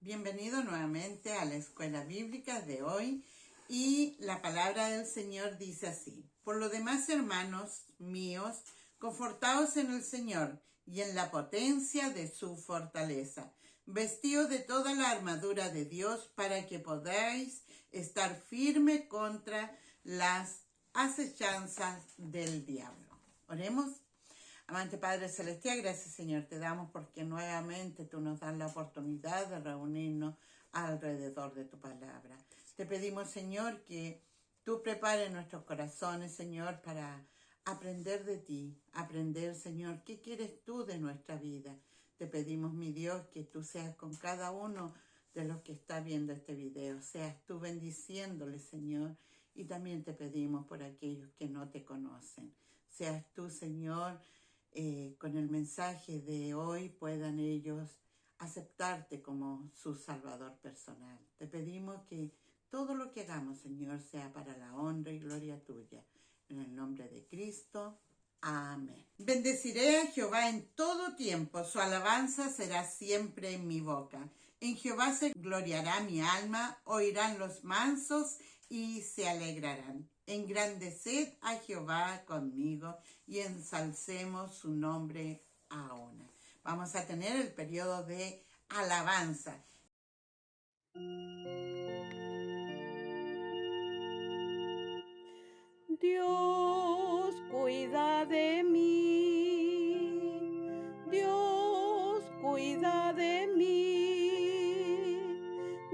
Bienvenido nuevamente a la escuela bíblica de hoy y la palabra del Señor dice así: por lo demás, hermanos míos, confortaos en el Señor y en la potencia de su fortaleza. Vestíos de toda la armadura de Dios para que podáis estar firme contra las acechanzas del diablo. Oremos. Amante Padre Celestial, gracias Señor, te damos porque nuevamente tú nos das la oportunidad de reunirnos alrededor de tu palabra. Te pedimos, Señor, que tú prepares nuestros corazones, Señor, para aprender de ti, aprender, Señor, qué quieres tú de nuestra vida. Te pedimos, mi Dios, que tú seas con cada uno de los que está viendo este video, seas tú bendiciéndole, Señor, y también te pedimos por aquellos que no te conocen. Seas tú, Señor, con el mensaje de hoy puedan ellos aceptarte como su Salvador personal. Te pedimos que todo lo que hagamos, Señor, sea para la honra y gloria tuya. En el nombre de Cristo. Amén. Bendeciré a Jehová en todo tiempo, su alabanza será siempre en mi boca. En Jehová se gloriará mi alma, oirán los mansos y se alegrarán. Engrandeced a Jehová conmigo y ensalcemos su nombre ahora. Vamos a tener el periodo de alabanza. Dios cuida de mí, Dios cuida de mí,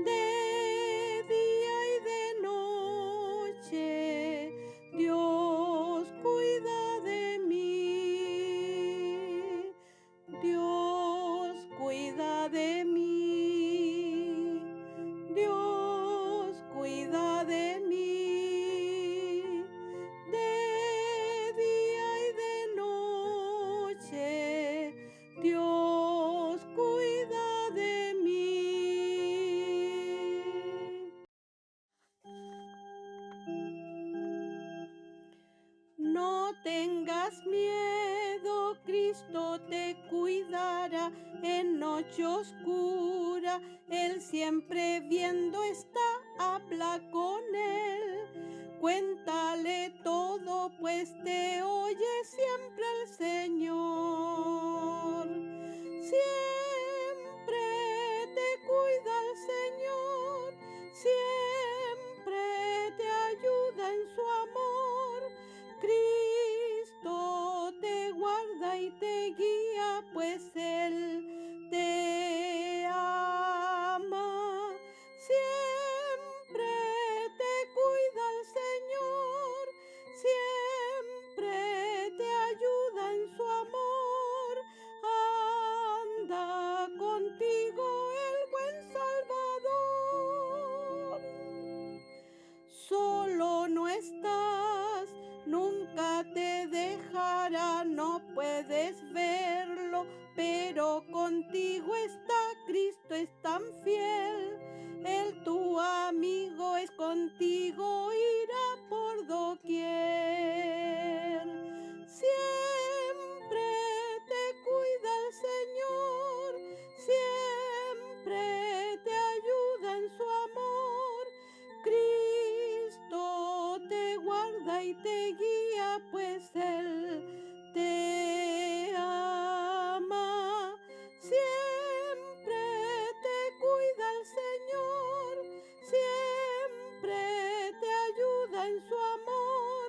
de día y de noche, Dios cuida de mí, Dios cuida de mí, Dios cuida de mí. Dios cuida de mí. No tengas miedo, Cristo te cuidará en noche oscura. Él siempre viendo está, habla con él. Cuéntale todo, pues te oye siempre el Señor. Siempre te cuida el Señor, siempre te ayuda en su amor. Cristo te guarda y te guía, pues Él te ama. Siempre te cuida el Señor, siempre te ayuda en su amor. Anda contigo el buen Salvador. Solo no estás, nunca te dejará, no puedes verlo, pero contigo está. Cristo es tan fiel, Él tu amigo es, contigo irá por doquier. Siempre te cuida el Señor, siempre te ayuda en su amor. Cristo te guarda y te guía, pues Él te ama. Siempre te cuida el Señor, siempre te ayuda en su amor.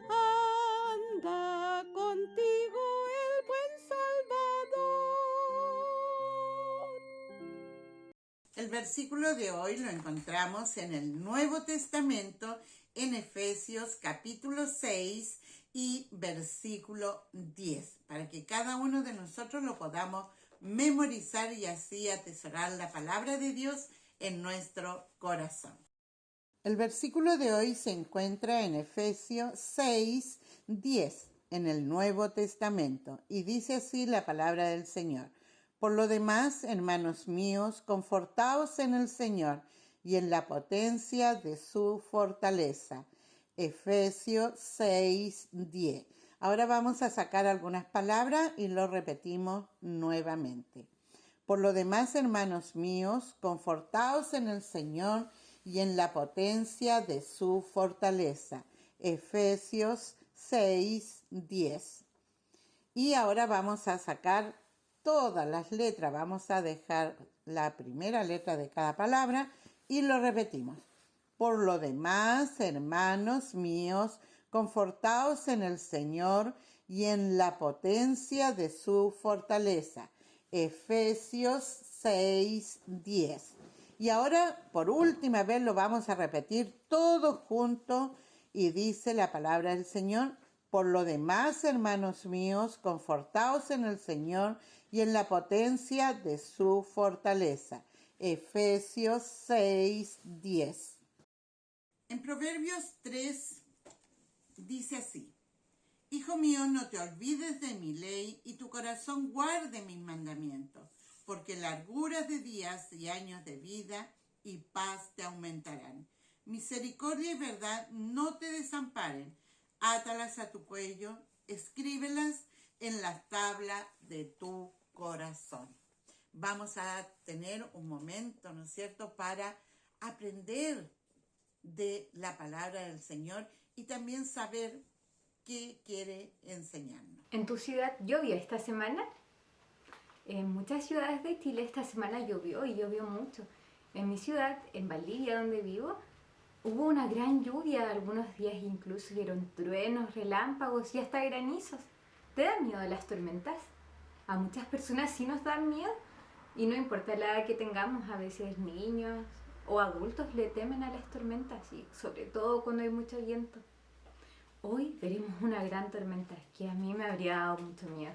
Anda contigo el buen Salvador. El versículo de hoy lo encontramos en el Nuevo Testamento, en Efesios capítulo 6 y versículo 10, para que cada uno de nosotros lo podamos memorizar y así atesorar la palabra de Dios en nuestro corazón. El versículo de hoy se encuentra en Efesios 6, 10, en el Nuevo Testamento, y dice así la palabra del Señor: por lo demás, hermanos míos, confortaos en el Señor y en la potencia de su fortaleza. Efesios 6, 10. Ahora vamos a sacar algunas palabras y lo repetimos nuevamente. Por lo demás, hermanos míos, confortaos en el Señor y en la potencia de su fortaleza. Efesios 6:10. Y ahora vamos a sacar todas las letras. Vamos a dejar la primera letra de cada palabra y lo repetimos. Por lo demás, hermanos míos, confortaos en el Señor y en la potencia de su fortaleza. Efesios 6:10. Y ahora, por última vez, lo vamos a repetir todo junto y dice la palabra del Señor. Por lo demás, hermanos míos, confortaos en el Señor y en la potencia de su fortaleza. Efesios 6:10. En Proverbios 3 dice así: Hijo mío, no te olvides de mi ley y tu corazón guarde mis mandamientos, porque larguras de días y años de vida y paz te aumentarán. Misericordia y verdad no te desamparen. Átalas a tu cuello, escríbelas en la tabla de tu corazón. Vamos a tener un momento, ¿no es cierto?, para aprender de la palabra del Señor y también saber qué quiere enseñarnos. ¿En tu ciudad llovió esta semana? En muchas ciudades de Chile esta semana llovió y llovió mucho. En mi ciudad, en Valdivia, donde vivo, hubo una gran lluvia, algunos días incluso vieron truenos, relámpagos y hasta granizos. ¿Te dan miedo las tormentas? A muchas personas sí nos dan miedo y no importa la edad que tengamos, a veces niños o adultos le temen a las tormentas y sobre todo cuando hay mucho viento. Hoy veremos una gran tormenta que a mí me habría dado mucho miedo.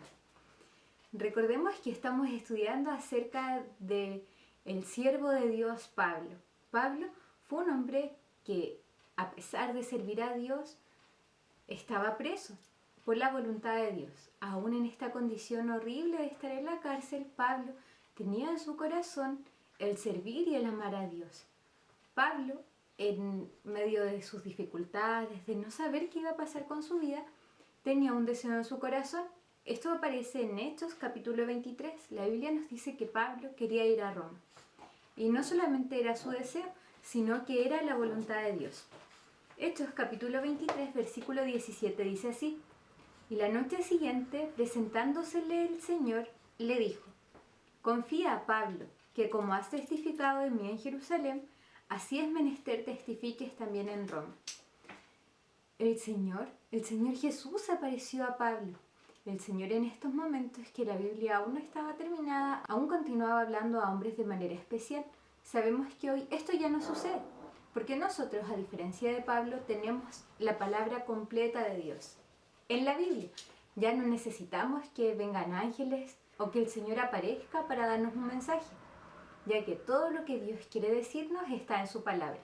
Recordemos que estamos estudiando acerca de el siervo de Dios Pablo. Pablo fue un hombre que, a pesar de servir a Dios, estaba preso por la voluntad de Dios. Aún en esta condición horrible de estar en la cárcel, Pablo tenía en su corazón el servir y el amar a Dios. Pablo, en medio de sus dificultades, de no saber qué iba a pasar con su vida, tenía un deseo en su corazón. Esto aparece en Hechos capítulo 23. La Biblia nos dice que Pablo quería ir a Roma. Y no solamente era su deseo, sino que era la voluntad de Dios. Hechos capítulo 23, versículo 17 dice así: Y la noche siguiente, presentándosele el Señor, le dijo: Confía, Pablo, que como has testificado de mí en Jerusalén, así es menester testifiques también en Roma. El Señor Jesús apareció a Pablo. El Señor en estos momentos que la Biblia aún no estaba terminada, aún continuaba hablando a hombres de manera especial. Sabemos que hoy esto ya no sucede, porque nosotros, a diferencia de Pablo, tenemos la palabra completa de Dios en la Biblia. Ya no necesitamos que vengan ángeles o que el Señor aparezca para darnos un mensaje, ya que todo lo que Dios quiere decirnos está en su palabra.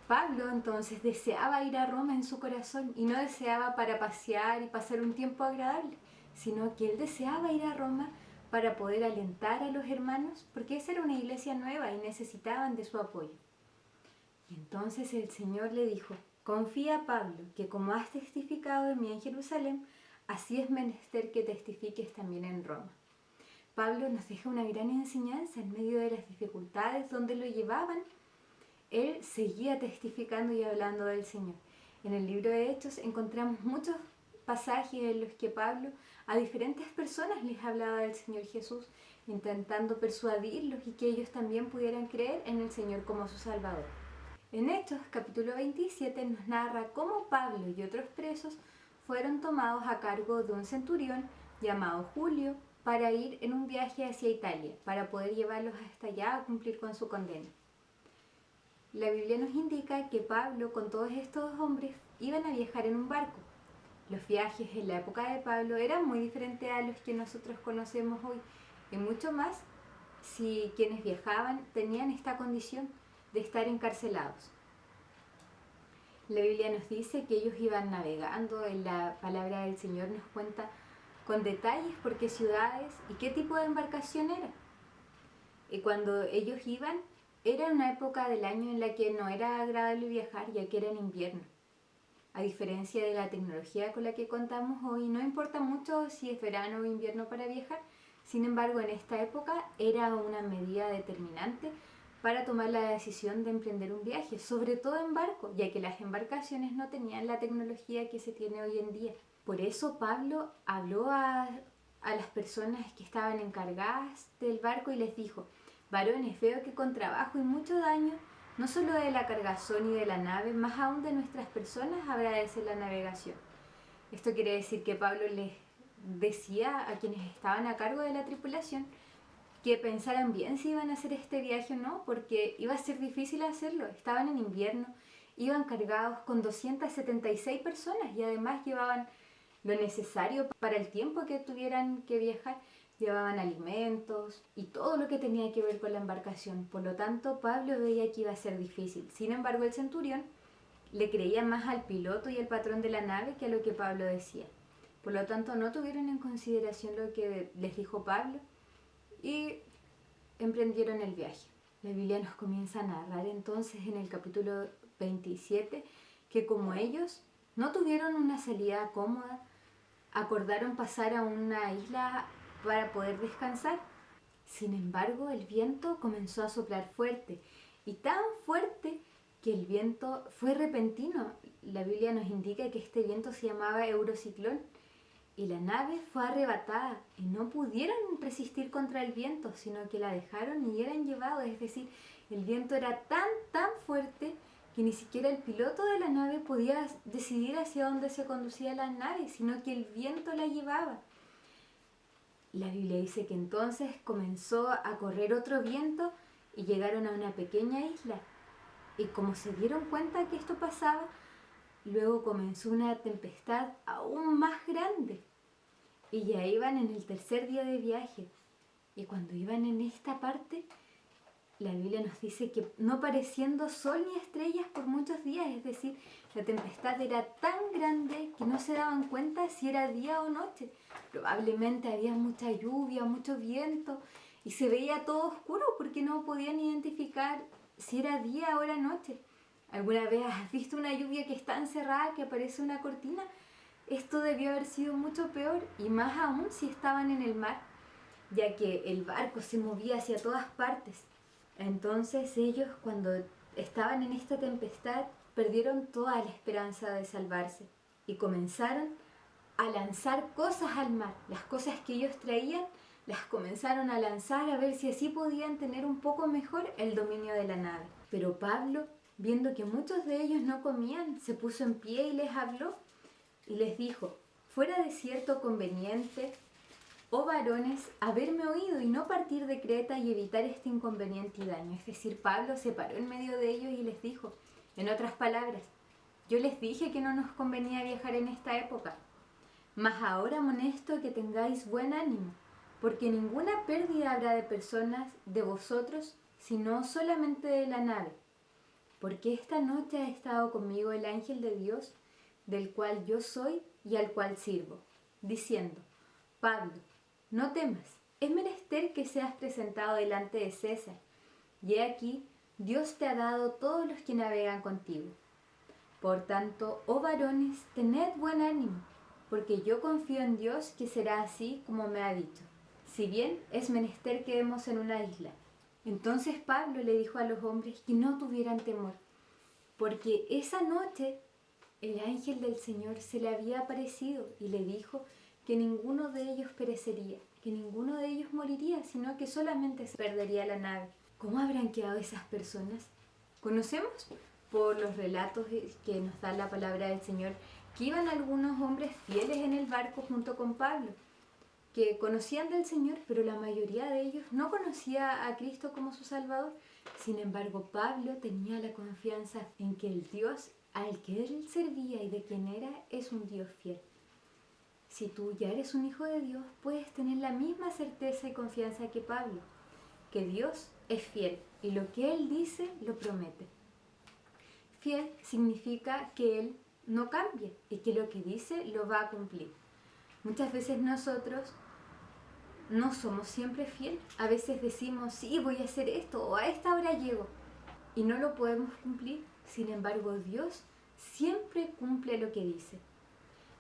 Pablo entonces deseaba ir a Roma en su corazón y no deseaba para pasear y pasar un tiempo agradable, sino que él deseaba ir a Roma para poder alentar a los hermanos, porque esa era una iglesia nueva y necesitaban de su apoyo. Y entonces el Señor le dijo: Confía, Pablo, que como has testificado de mí en Jerusalén, así es menester que testifiques también en Roma. Pablo nos deja una gran enseñanza en medio de las dificultades donde lo llevaban. Él seguía testificando y hablando del Señor. En el libro de Hechos encontramos muchos pasajes en los que Pablo a diferentes personas les hablaba del Señor Jesús, intentando persuadirlos y que ellos también pudieran creer en el Señor como su Salvador. En Hechos capítulo 27 nos narra cómo Pablo y otros presos fueron tomados a cargo de un centurión llamado Julio para ir en un viaje hacia Italia, para poder llevarlos hasta allá a cumplir con su condena. La Biblia nos indica que Pablo con todos estos hombres iban a viajar en un barco. Los viajes en la época de Pablo eran muy diferentes a los que nosotros conocemos hoy, y mucho más si quienes viajaban tenían esta condición de estar encarcelados. La Biblia nos dice que ellos iban navegando. En la palabra del Señor nos cuenta con detalles por qué ciudades y qué tipo de embarcación era. Y cuando ellos iban, era una época del año en la que no era agradable viajar, ya que era en invierno. A diferencia de la tecnología con la que contamos hoy, no importa mucho si es verano o invierno para viajar, Sin embargo, en esta época era una medida determinante para tomar la decisión de emprender un viaje, sobre todo en barco, ya que las embarcaciones no tenían la tecnología que se tiene hoy en día. Por eso Pablo habló a las personas que estaban encargadas del barco y les dijo: varones, veo que con trabajo y mucho daño, no solo de la cargazón y de la nave, más aún de nuestras personas habrá de ser la navegación. Esto quiere decir que Pablo les decía a quienes estaban a cargo de la tripulación que pensaran bien si iban a hacer este viaje o no, porque iba a ser difícil hacerlo. Estaban en invierno, iban cargados con 276 personas y además llevaban lo necesario para el tiempo que tuvieran que viajar. Llevaban alimentos y todo lo que tenía que ver con la embarcación. Por lo tanto, Pablo veía que iba a ser difícil. Sin embargo, el centurión le creía más al piloto y al patrón de la nave que a lo que Pablo decía. Por lo tanto, no tuvieron en consideración lo que les dijo Pablo y emprendieron el viaje. La Biblia nos comienza a narrar entonces en el capítulo 27 que como ellos no tuvieron una salida cómoda, acordaron pasar a una isla para poder descansar. Sin embargo, el viento comenzó a soplar fuerte, y tan fuerte que el viento fue repentino. La Biblia nos indica que este viento se llamaba Eurociclón, y la nave fue arrebatada y no pudieron resistir contra el viento, sino que la dejaron y eran llevados. Es decir, el viento era tan fuerte que ni siquiera el piloto de la nave podía decidir hacia dónde se conducía la nave, sino que el viento la llevaba. La Biblia dice que entonces comenzó a correr otro viento y llegaron a una pequeña isla. Y como se dieron cuenta que esto pasaba, luego comenzó una tempestad aún más grande. Y ya iban en el tercer día de viaje. Y cuando iban en esta parte, la Biblia nos dice que no apareciendo sol ni estrellas por muchos días, es decir, la tempestad era tan grande que no se daban cuenta si era día o noche. Probablemente había mucha lluvia, mucho viento y se veía todo oscuro porque no podían identificar si era día o era noche. ¿Alguna vez has visto una lluvia que es tan cerrada que parece una cortina? Esto debió haber sido mucho peor, y más aún si estaban en el mar, ya que el barco se movía hacia todas partes. Entonces ellos, cuando estaban en esta tempestad, perdieron toda la esperanza de salvarse y comenzaron a lanzar cosas al mar. Las cosas que ellos traían las comenzaron a lanzar a ver si así podían tener un poco mejor el dominio de la nave. Pero Pablo, viendo que muchos de ellos no comían, se puso en pie y les habló y les dijo: fuera de cierto conveniente, oh varones, haberme oído y no partir de Creta y evitar este inconveniente y daño. Es decir, Pablo se paró en medio de ellos y les dijo, en otras palabras: yo les dije que no nos convenía viajar en esta época, mas ahora amonesto que tengáis buen ánimo, porque ninguna pérdida habrá de personas de vosotros, sino solamente de la nave. Porque esta noche ha estado conmigo el ángel de Dios, del cual yo soy y al cual sirvo, diciendo: Pablo, no temas, es menester que seas presentado delante de César, y he aquí, Dios te ha dado todos los que navegan contigo. Por tanto, oh varones, tened buen ánimo, porque yo confío en Dios que será así como me ha dicho, si bien es menester que quedemos en una isla. Entonces Pablo le dijo a los hombres que no tuvieran temor, porque esa noche el ángel del Señor se le había aparecido y le dijo que ninguno de ellos perecería, que ninguno de ellos moriría, sino que solamente se perdería la nave. ¿Cómo habrán quedado esas personas? Conocemos por los relatos que nos da la palabra del Señor que iban algunos hombres fieles en el barco junto con Pablo, que conocían del Señor, pero la mayoría de ellos no conocía a Cristo como su Salvador. Sin embargo, Pablo tenía la confianza en que el Dios al que él servía y de quien era es un Dios fiel. Si tú ya eres un hijo de Dios, puedes tener la misma certeza y confianza que Pablo, que Dios es fiel y lo que Él dice lo promete. Fiel significa que Él no cambia y que lo que dice lo va a cumplir. Muchas veces nosotros no somos siempre fieles. A veces decimos, sí, voy a hacer esto o a esta hora llego y no lo podemos cumplir. Sin embargo, Dios siempre cumple lo que dice.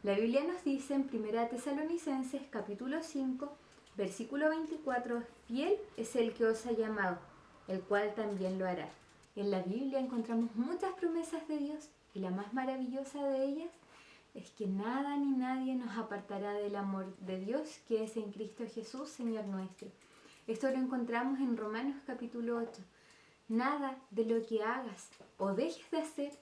La Biblia nos dice en 1 Tesalonicenses capítulo 5, Versículo 24, fiel es el que os ha llamado, el cual también lo hará. En la Biblia encontramos muchas promesas de Dios y la más maravillosa de ellas es que nada ni nadie nos apartará del amor de Dios que es en Cristo Jesús, Señor nuestro. Esto lo encontramos en Romanos capítulo 8. Nada de lo que hagas o dejes de hacer,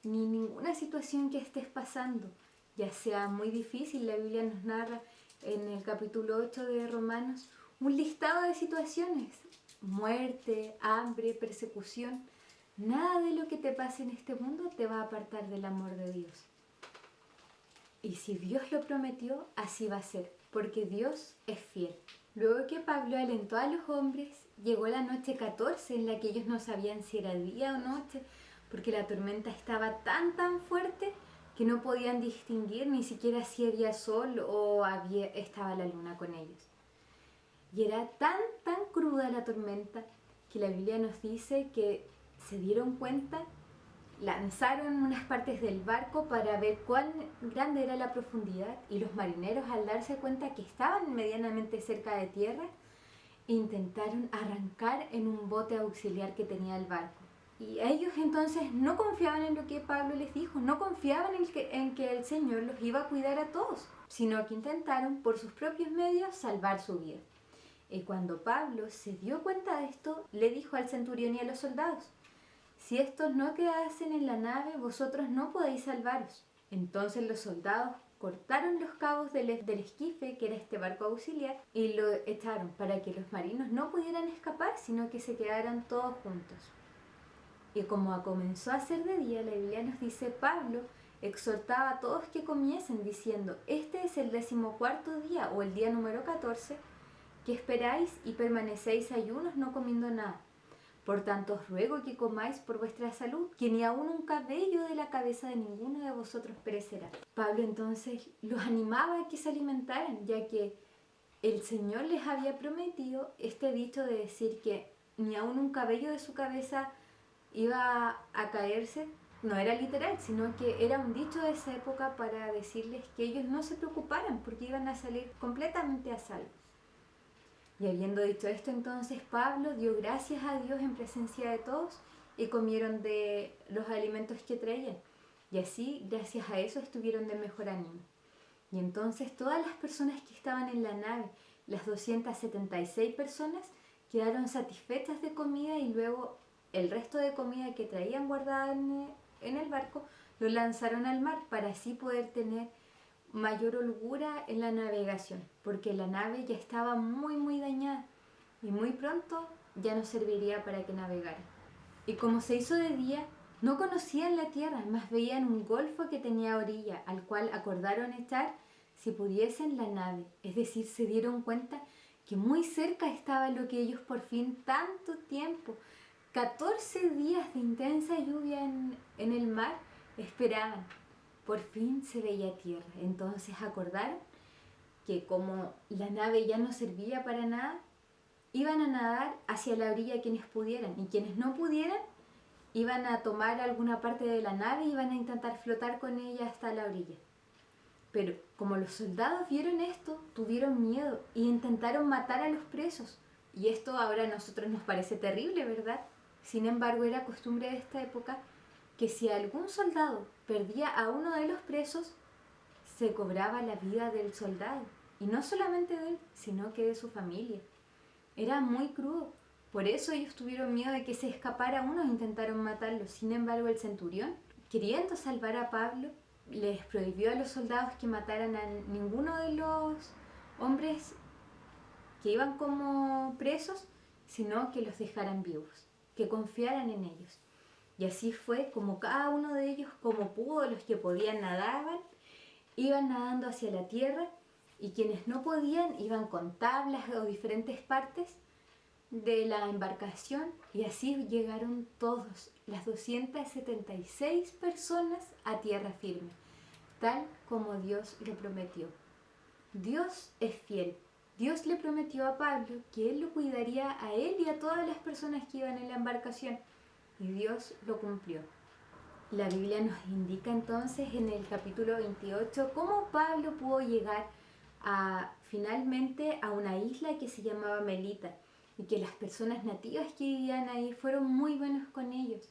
ni ninguna situación que estés pasando, ya sea muy difícil, la Biblia nos narra en el capítulo 8 de Romanos un listado de situaciones, muerte, hambre, persecución. Nada de lo que te pase en este mundo te va a apartar del amor de Dios. Y si Dios lo prometió, así va a ser, porque Dios es fiel. Luego que Pablo alentó a los hombres, llegó la noche 14 en la que ellos no sabían si era día o noche, porque la tormenta estaba tan fuerte que no podían distinguir ni siquiera si había sol o estaba la luna con ellos. Y era tan cruda la tormenta que la Biblia nos dice que se dieron cuenta, lanzaron unas partes del barco para ver cuán grande era la profundidad, y los marineros, al darse cuenta que estaban medianamente cerca de tierra, intentaron arrancar en un bote auxiliar que tenía el barco. Y ellos entonces no confiaban en lo que Pablo les dijo, no confiaban en que el Señor los iba a cuidar a todos, sino que intentaron por sus propios medios salvar su vida. Y cuando Pablo se dio cuenta de esto, le dijo al centurión y a los soldados: si estos no quedasen en la nave, vosotros no podéis salvaros. Entonces los soldados cortaron los cabos del esquife, que era este barco auxiliar, y lo echaron para que los marinos no pudieran escapar, sino que se quedaran todos juntos. Y como comenzó a ser de día, la Biblia nos dice, Pablo exhortaba a todos que comiesen, diciendo: este es el 14º día, o el día número 14, que esperáis y permanecéis ayunos, no comiendo nada. Por tanto os ruego que comáis por vuestra salud, que ni aun un cabello de la cabeza de ninguno de vosotros perecerá. Pablo entonces los animaba a que se alimentaran, ya que el Señor les había prometido este dicho de decir que ni aun un cabello de su cabeza iba a caerse. No era literal, sino que era un dicho de esa época para decirles que ellos no se preocuparan porque iban a salir completamente a salvo. Y habiendo dicho esto, entonces Pablo dio gracias a Dios en presencia de todos y comieron de los alimentos que traían. Y así, gracias a eso, estuvieron de mejor ánimo. Y entonces todas las personas que estaban en la nave, las 276 personas, quedaron satisfechas de comida, y luego el resto de comida que traían guardada en el barco lo lanzaron al mar para así poder tener mayor holgura en la navegación, porque la nave ya estaba muy dañada y muy pronto ya no serviría para que navegaran. Y como se hizo de día, no conocían la tierra, más veían un golfo que tenía orilla, al cual acordaron echar, si pudiesen, la nave. Es decir, se dieron cuenta que muy cerca estaba lo que ellos por fin tanto tiempo, 14 días de intensa lluvia en el mar, esperaban. Por fin se veía tierra. Entonces acordaron que como la nave ya no servía para nada, iban a nadar hacia la orilla quienes pudieran, y quienes no pudieran iban a tomar alguna parte de la nave y iban a intentar flotar con ella hasta la orilla. Pero como los soldados vieron esto, tuvieron miedo e intentaron matar a los presos. Y esto ahora a nosotros nos parece terrible, ¿verdad? Sin embargo, era costumbre de esta época que si algún soldado perdía a uno de los presos, se cobraba la vida del soldado. Y no solamente de él, sino que de su familia. Era muy crudo. Por eso ellos tuvieron miedo de que se escapara uno e intentaron matarlo. Sin embargo, el centurión, queriendo salvar a Pablo, les prohibió a los soldados que mataran a ninguno de los hombres que iban como presos, sino que los dejaran vivos, que confiaran en ellos. Y así fue como cada uno de ellos, como pudo, los que podían nadaban, iban nadando hacia la tierra, y quienes no podían iban con tablas o diferentes partes de la embarcación, y así llegaron todos, las 276 personas, a tierra firme, tal como Dios lo prometió. Dios es fiel. Dios le prometió a Pablo que él lo cuidaría a él y a todas las personas que iban en la embarcación, y Dios lo cumplió. La Biblia nos indica entonces en el capítulo 28 cómo Pablo pudo llegar a finalmente a una isla que se llamaba Melita y que las personas nativas que vivían ahí fueron muy buenos con ellos.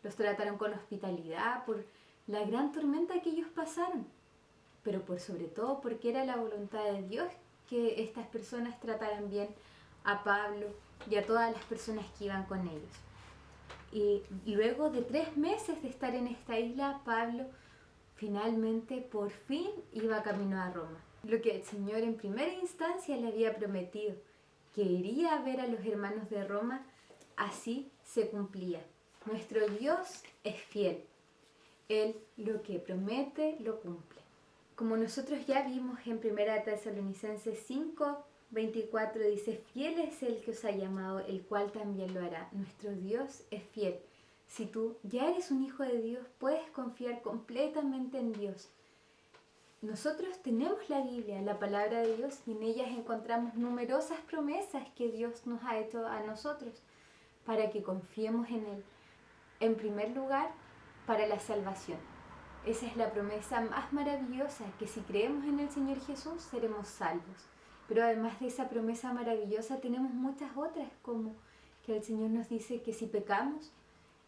Los trataron con hospitalidad por la gran tormenta que ellos pasaron, pero por sobre todo porque era la voluntad de Dios que estas personas trataran bien a Pablo y a todas las personas que iban con ellos. Y luego de 3 meses de estar en esta isla, Pablo finalmente, por fin, iba camino a Roma. Lo que el Señor en primera instancia le había prometido, que iría a ver a los hermanos de Roma, así se cumplía. Nuestro Dios es fiel. Él lo que promete, lo cumple. Como nosotros ya vimos en 1 Tesalonicenses 5:24, dice: fiel es el que os ha llamado, el cual también lo hará. Nuestro Dios es fiel. Si tú ya eres un hijo de Dios, puedes confiar completamente en Dios. Nosotros tenemos la Biblia, la palabra de Dios, y en ellas encontramos numerosas promesas que Dios nos ha hecho a nosotros para que confiemos en Él. En primer lugar, para la salvación. Esa es la promesa más maravillosa, que si creemos en el Señor Jesús seremos salvos. Pero además de esa promesa maravillosa tenemos muchas otras, como que el Señor nos dice que si pecamos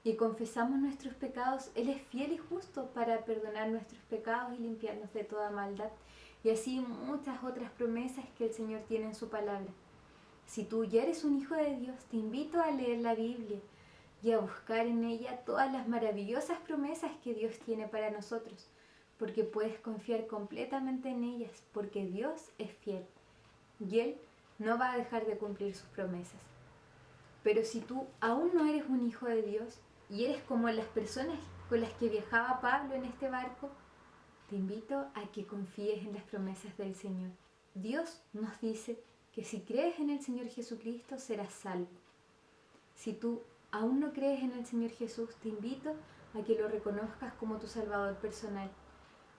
y confesamos nuestros pecados, Él es fiel y justo para perdonar nuestros pecados y limpiarnos de toda maldad. Y así muchas otras promesas que el Señor tiene en su palabra. Si tú ya eres un hijo de Dios, te invito a leer la Biblia y a buscar en ella todas las maravillosas promesas que Dios tiene para nosotros, porque puedes confiar completamente en ellas, porque Dios es fiel y Él no va a dejar de cumplir sus promesas. Pero si tú aún no eres un hijo de Dios y eres como las personas con las que viajaba Pablo en este barco, te invito a que confíes en las promesas del Señor. Dios nos dice que si crees en el Señor Jesucristo serás salvo. Si tú aún no crees en el Señor Jesús, te invito a que lo reconozcas como tu Salvador personal,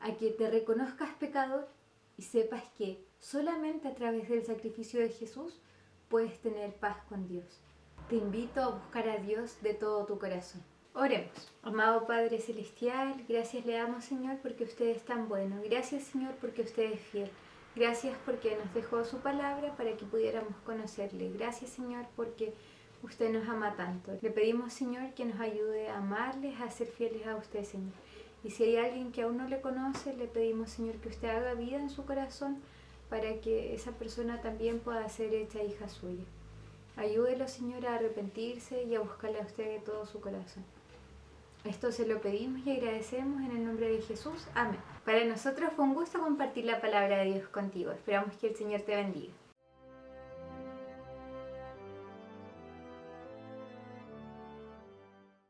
a que te reconozcas pecador y sepas que solamente a través del sacrificio de Jesús puedes tener paz con Dios. Te invito a buscar a Dios de todo tu corazón. Oremos. Amado Padre Celestial, gracias le damos, Señor, porque usted es tan bueno. Gracias, Señor, porque usted es fiel. Gracias porque nos dejó su palabra para que pudiéramos conocerle. Gracias, Señor, porque usted nos ama tanto. Le pedimos, Señor, que nos ayude a amarles, a ser fieles a usted, Señor. Y si hay alguien que aún no le conoce, le pedimos, Señor, que usted haga vida en su corazón para que esa persona también pueda ser hecha hija suya. Ayúdelo, Señor, a arrepentirse y a buscarle a usted de todo su corazón. Esto se lo pedimos y agradecemos en el nombre de Jesús. Amén. Para nosotros fue un gusto compartir la palabra de Dios contigo. Esperamos que el Señor te bendiga.